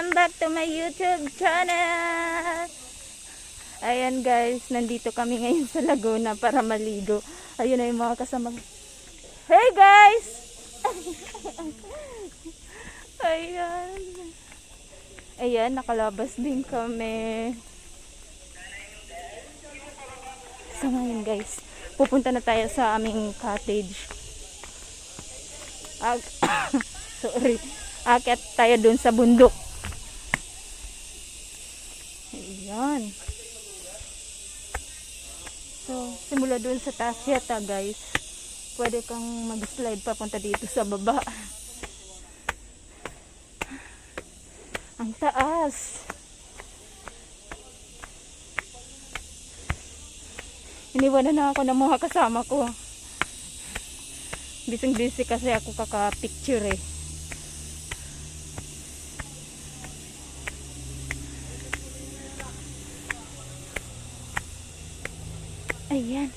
Welcome back to my YouTube channel. Ayan guys, nandito kami ngayon sa Laguna para maligo. Ayun na yung mga kasama. Hey guys! Ayan. Ayan, nakalabas din kami. So ngayon guys, pupunta na tayo sa aming cottage. Sorry. Akyat tayo dun sa bundok. Ayan. So, simula dun sa taas yata guys. Pwede kang mag-slide papunta dito sa baba. Ang taas. Iniwanan na ako ng mga kasama ko. Busy kasi ako kaka-picture eh. Ayan.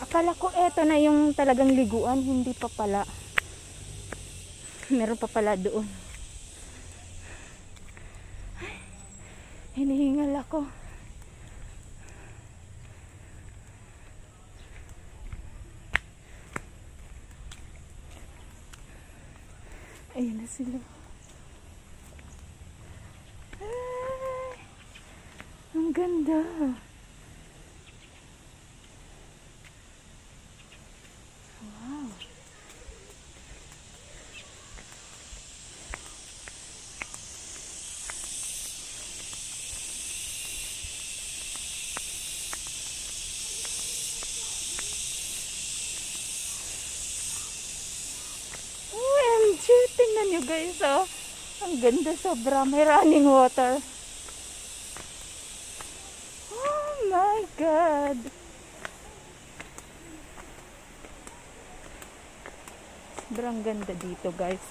Akala ko eto na yung talagang liguan. Hindi pa pala. Meron pa pala doon. Ay, hinihingal ako. Ayan na sila. Ay, ang ganda. Wow. OMG, tingnan nyo guys, oh. Ang ganda, sobra. May running water. Oh my God. Sobrang ganda dito guys.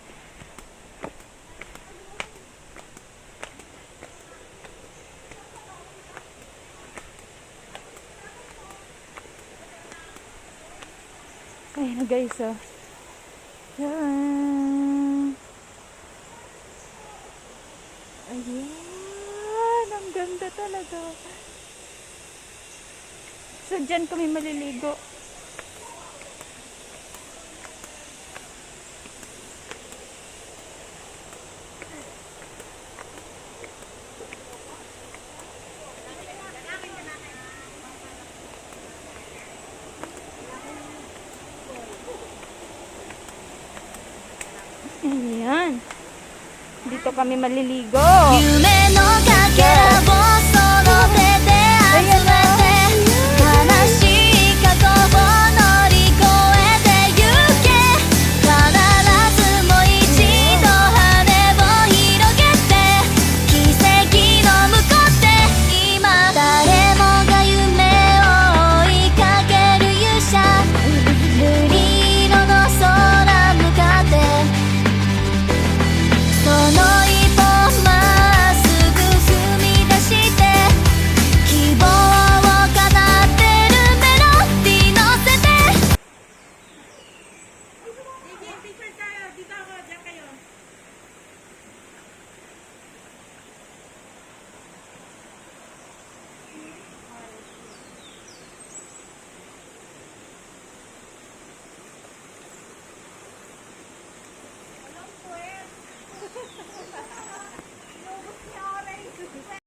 Ayan na guys, oh. Yan. Ayan. Ang ganda talaga. So dyan kami maliligo. Ayan. Dito kami maliligo.